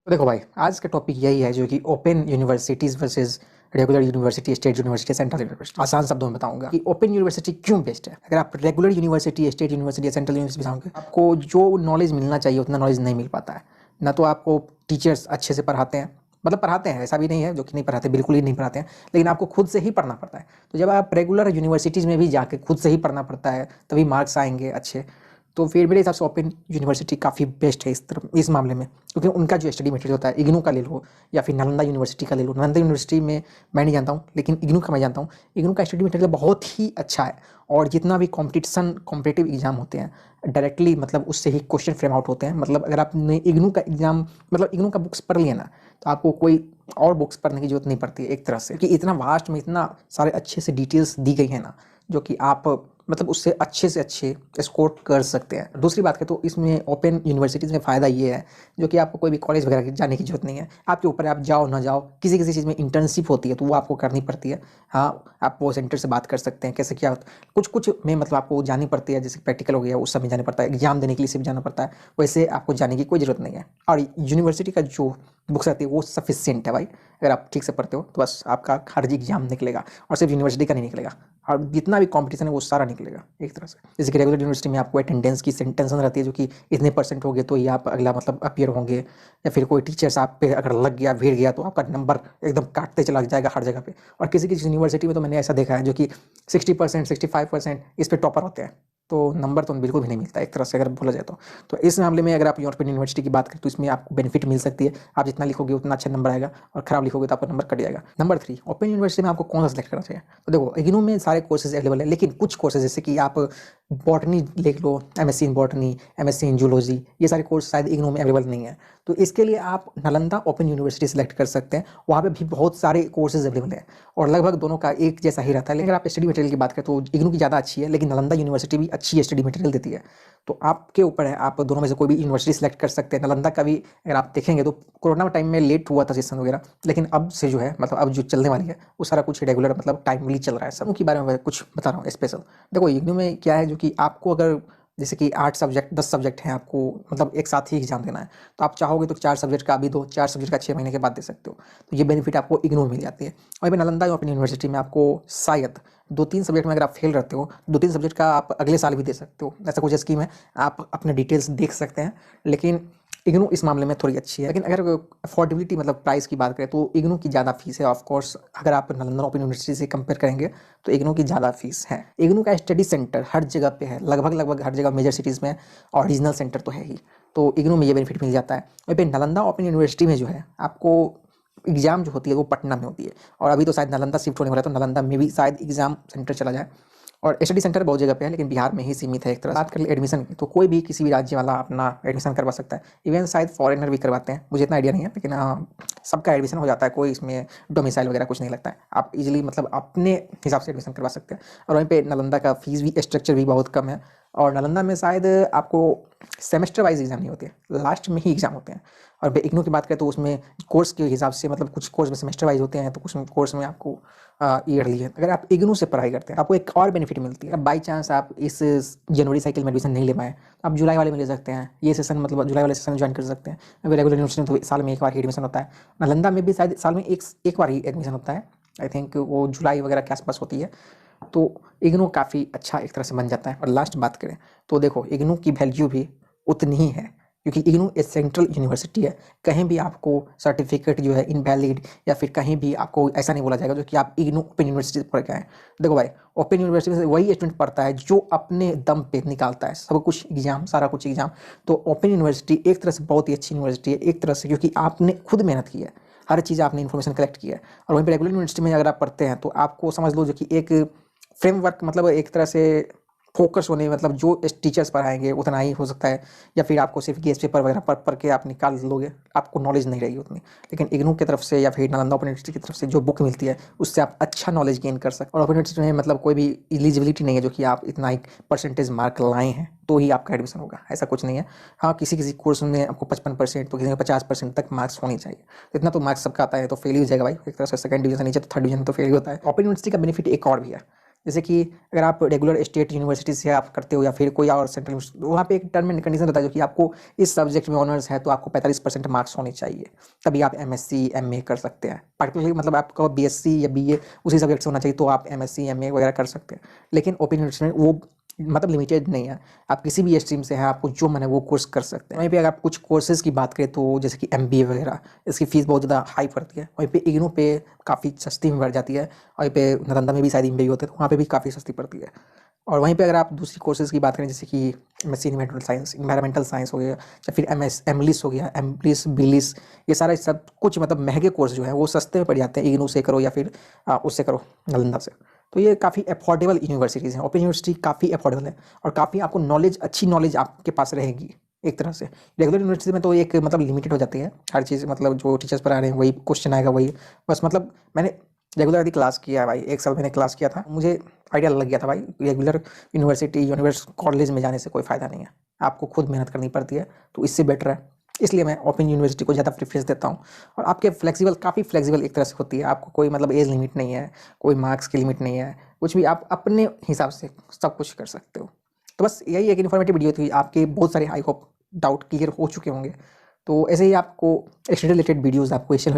तो देखो भाई, आज का टॉपिक यही है जो कि open universities versus regular university, state university, central university. आसान शब्दों में बताऊंगा कि ओपन यूनिवर्सिटी क्यों बेस्ट है। अगर आप रेगुलर यूनिवर्सिटी, स्टेट यूनिवर्सिटी या सेंट्रल यूनिवर्सिटी जाओगे, आपको जो नॉलेज मिलना चाहिए उतना नॉलेज नहीं मिल पाता है। ना तो आपको टीचर्स अच्छे से पढ़ाते हैं, मतलब पढ़ाते हैं, ऐसा भी नहीं है जो कि नहीं पढ़ाते, बिल्कुल ही नहीं पढ़ाते हैं, लेकिन आपको खुद से ही पढ़ना पड़ता है। तो जब आप रेगुलर यूनिवर्सिटीज़ में भी जाके खुद से ही पढ़ना पड़ता है, तभी मार्क्स आएंगे अच्छे। तो फिर मेरे हिसाब से ओपन यूनिवर्सिटी काफ़ी बेस्ट है इस मामले में, क्योंकि उनका जो स्टडी मटेरियल होता है, इग्नू का ले लो या फिर नालंदा यूनिवर्सिटी का ले लो। नालंदा यूनिवर्सिटी में मैं नहीं जानता हूँ, लेकिन इग्नू का मैं जानता हूँ। इग्नू का स्टडी मटेरियल बहुत ही अच्छा है, और जितना भी कॉम्पिटिटिव एग्जाम होते हैं, डायरेक्टली मतलब उससे ही क्वेश्चन फ्रेम आउट होते हैं। मतलब अगर आपने इग्नू का एग्जाम, मतलब इग्नू का बुक्स पढ़ लिया ना, तो आपको कोई और बुक्स पढ़ने की जरूरत नहीं पड़ती है एक तरह से, कि इतना वास्ट में इतना सारे अच्छे से डिटेल्स दी गई है ना, जो कि आप मतलब उससे अच्छे से अच्छे स्कोर कर सकते हैं। दूसरी बात करें तो इसमें ओपन यूनिवर्सिटीज़ में फ़ायदा ये है, जो कि आपको कोई भी कॉलेज वगैरह जाने की जरूरत नहीं है। आपके ऊपर है, आप जाओ ना जाओ। किसी किसी चीज़ में इंटर्नशिप होती है तो वो आपको करनी पड़ती है। हाँ, आप वो सेंटर से बात कर सकते हैं कैसे क्या होता है। कुछ कुछ में मतलब आपको जानी पड़ती है, जैसे प्रैक्टिकल हो गया उस समय जाना पड़ता है, एग्जाम देने के लिए सिर्फ जाना पड़ता है। वैसे आपको जाने की कोई ज़रूरत नहीं है। और यूनिवर्सिटी का जो बुक्स रहती है वो सफिशियंट है भाई। अगर आप ठीक से पढ़ते हो तो बस आपका हर एग्जाम निकलेगा, और सिर्फ यूनिवर्सिटी का नहीं निकलेगा, और जितना भी कंपटीशन है वो सारा निकलेगा एक तरह से। जैसे कि रेगुलर यूनिवर्सिटी में आपको अटेंडेंस की टेंशन रहती है, जो कि इतने परसेंट हो गए तो ही आप अगला मतलब अपीयर होंगे, या फिर कोई टीचर्स आप पे अगर लग गया, भिड़ गया, तो आपका नंबर एकदम काटते चला जाएगा हर जगह पे। और किसी किसी यूनिवर्सिटी में तो मैंने ऐसा देखा है जो कि 60%, 65% इस पे टॉपर होते हैं, तो नंबर तो बिल्कुल भी नहीं मिलता एक तरह से अगर बोला जाए तो इस मामले में अगर आप यूरोपियन यूनिवर्सिटी की बात करें तो इसमें आपको बेनिफिट मिल सकती है। आप जितना लिखोगे उतना अच्छा नंबर आएगा, और खराब लिखोगे तो आपका नंबर कट जाएगा। नंबर 3, ओपन यूनिवर्सिटी में आपको कौन सा सेलेक्ट करना चाहिए। तो देखो, इग्नू में सारे कोर्सेज अवेलेबल है, लेकिन कुछ कोर्सेज जैसे कि आप बॉटनी देख लो, MSc in botany, MSc in zoology, ये सारे कोर्स शायद इग्नू में अवेलेबल नहीं है। तो इसके लिए आप नालंदा ओपन यूनिवर्सिटी सेलेक्ट कर सकते हैं। वहाँ पे भी बहुत सारे कोर्सेज अवेलेबल हैं, और लगभग दोनों का एक जैसा ही रहता है। लेकिन अगर आप स्टडी मटेरियल की बात करें तो इग्नू की ज़्यादा अच्छी है, लेकिन नालंदा यूनिवर्सिटी भी अच्छी स्टडी मटेरियल देती है। तो आपके ऊपर है, आप दोनों में से कोई भी यूनिवर्सिटी सेलेक्ट कर सकते हैं। नालंदा का भी अगर आप देखेंगे तो कोरोना टाइम में लेट हुआ था सेशन वगैरह, लेकिन अब से जो है मतलब अब जो चलने वाली है वो सारा कुछ रेगुलर मतलब टाइमली चल रहा है। सब के बारे में मैं कुछ बता रहा हूँ स्पेशल। देखो, इग्नू में क्या है, जो कि आपको अगर जैसे कि 8 सब्जेक्ट 10 सब्जेक्ट हैं, आपको मतलब एक साथ ही एग्जाम देना है, तो आप चाहोगे तो 4 सब्जेक्ट का अभी दो, 4 सब्जेक्ट का 6 महीने के बाद दे सकते हो। तो ये बेनिफिट आपको इग्नू में मिल जाती है। और फिर नालंदा ओपन यूनिवर्सिटी में आपको शायद 2-3 सब्जेक्ट में अगर आप फेल रहते हो, 2-3 सब्जेक्ट का आप अगले साल भी दे सकते हो, ऐसा कुछ स्कीम है। आप अपने डिटेल्स देख सकते हैं। लेकिन इग्नू इस मामले में थोड़ी अच्छी है। लेकिन अगर अफोर्डेबिलिटी मतलब प्राइस की बात करें तो इग्नू की ज़्यादा फीस है। ऑफ कोर्स अगर आप नालंदा ओपन यूनिवर्सिटी से कंपेयर करेंगे तो इग्नू की ज़्यादा फीस है। इग्नू का स्टडी सेंटर हर जगह पे है, लगभग हर जगह मेजर सिटीज़ में, और रीजनल सेंटर तो है ही। तो इग्नू में ये बेनिफिट मिल जाता है। वहीं पे नालंदा ओपन यूनिवर्सिटी में जो है, आपको एग्जाम जो होती है वो पटना में होती है, और अभी तो शायद नालंदा शिफ्ट होने वाला है, तो नालंदा में भी शायद एग्जाम सेंटर चला जाए। और स्टडी सेंटर बहुत जगह पे है, लेकिन बिहार में ही सीमित है एक तरह से। बात कर ले एडमिशन की, तो कोई भी किसी भी राज्य वाला अपना एडमिशन करवा सकता है। इवन शायद फॉरेनर भी करवाते हैं, मुझे इतना आइडिया नहीं है, लेकिन सबका एडमिशन हो जाता है। कोई इसमें डोमिसाइल वगैरह कुछ नहीं लगता है, आप इजीली मतलब अपने हिसाब से एडमिशन करवा सकते हैं। और वहीं पे नालंदा का फीस भी स्ट्रक्चर भी बहुत कम है। और नालंदा में शायद आपको सेमेस्टर वाइज एग्जाम नहीं होते, लास्ट में ही एग्जाम होते हैं। और इग्नू की बात करें तो उसमें कोर्स के हिसाब से मतलब कुछ कोर्स में सेमेस्टर वाइज होते हैं, तो कुछ कोर्स में आपको ईयरली है। अगर आप इग्नू से पढ़ाई करते हैं आपको एक और बेनिफिट मिलती है। बाई चांस आप इस जनवरी साइकिल में एडमिशन नहीं ले पाए, आप जुलाई वाले में ले सकते हैं। ये सेशन मतलब जुलाई वाले सेशन ज्वाइन कर सकते हैं। अगर रेगुलर यूनिवर्सिटी में तो साल में एक बार ही एडमिशन होता है। नालंदा में भी शायद साल में एक बार ही एडमिशन होता है। आई थिंक वो जुलाई वगैरह के आसपास होती है। तो इग्नू काफ़ी अच्छा एक तरह से बन जाता है। और लास्ट बात करें तो देखो, इग्नू की वैल्यू भी उतनी ही है, क्योंकि इग्नू एक सेंट्रल यूनिवर्सिटी है। कहीं भी आपको सर्टिफिकेट जो है इनवैलिड, या फिर कहीं भी आपको ऐसा नहीं बोला जाएगा जो कि आप इग्नू ओपन यूनिवर्सिटी से पढ़ के आए। देखो भाई, ओपन यूनिवर्सिटी से वही स्टूडेंट पढ़ता है जो अपने दम पे निकालता है सब कुछ एग्जाम, सारा कुछ एग्जाम। तो ओपन यूनिवर्सिटी एक तरह से बहुत ही अच्छी यूनिवर्सिटी है एक तरह से, क्योंकि आपने खुद मेहनत की है, हर चीज़ आपने इन्फॉर्मेशन कलेक्ट की है। और वहीं पर रेगुलर यूनिवर्सिटी में अगर आप पढ़ते हैं तो आपको समझ लो जो कि एक फ्रेमवर्क मतलब एक तरह से फोकस होने, मतलब जो टीचर्स पढ़ाएंगे उतना ही हो सकता है, या फिर आपको सिर्फ गेस्ट पेपर वगैरह पढ़ पढ़ के आप निकाल लोगे, आपको नॉलेज नहीं रहेगी उतनी। लेकिन इग्नू की तरफ से या फिर नालंदा ओपन यूनिवर्सिटी की तरफ से जो बुक मिलती है उससे आप अच्छा नॉलेज गेन कर सकते हैं। और ओपन यूनिवर्सिटी में मतलब कोई भी एलिजिबिलिटी नहीं है जो कि आप इतना ही परसेंटेज मार्क लाए हैं तो ही आपका एडमिशन होगा, ऐसा कुछ नहीं है। हाँ, किसी किसी कोर्स में आपको 55% तो किसी में 50% तक मार्क्स होनी चाहिए। तो इतना तो मार्क्स सबका आता है, तो फेल ही हो जाएगा भाई एक तरह से। सेकंड डिवीजन नीचे तो थर्ड डिवीजन तो फेल ही होता है। ओपन यूनिवर्सिटी का बेनिफिट एक और भी है, जैसे कि अगर आप रेगुलर स्टेट यूनिवर्सिटी से आप करते हो या फिर कोई और सेंट्रल यूनिवर्सिटी, तो वहाँ पे एक टर्म एंड कंडीशन रहता है जो कि आपको इस सब्जेक्ट में ऑनर्स है तो आपको 45% मार्क्स होने चाहिए, तभी आप एमएससी एमए कर सकते हैं। पार्टिकुलरली मतलब आपका बीएससी या बीए उसी सब्जेक्ट से होना चाहिए तो आप एमएससी एमए वगैरह कर सकते हैं। लेकिन ओपन यूनिवर्सिटी में वो मतलब लिमिटेड नहीं है, आप किसी भी स्ट्रीम से हैं, आपको जो मन है वो कोर्स कर सकते हैं। वहीं पे अगर आप कुछ कोर्सेज़ की बात करें तो जैसे कि एमबीए वगैरह, इसकी फ़ीस बहुत ज़्यादा हाई पड़ती है। वहीं पे इग्नू पे काफ़ी सस्ती में पड़ जाती है, वहीं पे नालंदा में भी शायद एमबीए होते हैं तो वहाँ पे भी काफ़ी सस्ती पड़ती है। और वहीं पे अगर आप दूसरी कोर्सेज़ की बात करें जैसे कि एमएससी इन्वायरमेंटल साइंस हो गया या फिर एमएस एमलिस हो गया, एमलिस बिलिस, ये सारा सब कुछ मतलब महंगे कोर्स जो है वो सस्ते में पड़ जाते हैं। इग्नू से करो या फिर उससे करो नालंदा से, तो ये काफ़ी अफोर्डेबल यूनिवर्सिटीज़ हैं। ओपन यूनिवर्सिटी काफ़ी अफोर्डेबल है और काफ़ी आपको नॉलेज, अच्छी नॉलेज आपके पास रहेगी एक तरह से। रेगुलर यूनिवर्सिटी में तो एक मतलब लिमिटेड हो जाती है हर चीज़, मतलब जो टीचर्स पढ़ा रहे हैं वही क्वेश्चन आएगा वही, बस मतलब मैंने रेगुलर यदि क्लास किया है भाई, 1 साल मैंने क्लास किया था, मुझे आइडिया लग गया था भाई रेगुलर कॉलेज में जाने से कोई फ़ायदा नहीं है, आपको खुद मेहनत करनी पड़ती है, तो इससे बेटर है। इसलिए मैं ओपन यूनिवर्सिटी को ज़्यादा प्रेफरेंस देता हूँ। और आपके फ्लेक्सिबल, काफ़ी फ्लेक्सिबल एक तरह से होती है, आपको कोई मतलब एज लिमिट नहीं है, कोई मार्क्स की लिमिट नहीं है, कुछ भी आप अपने हिसाब से सब कुछ कर सकते हो। तो बस यही एक इन्फॉर्मेटिव वीडियो थी, आपके बहुत सारे आई होप डाउट क्लियर हो चुके होंगे। तो ऐसे ही आपको स्टडी रिलेटेड वीडियोज़, आपको क्वेश्चन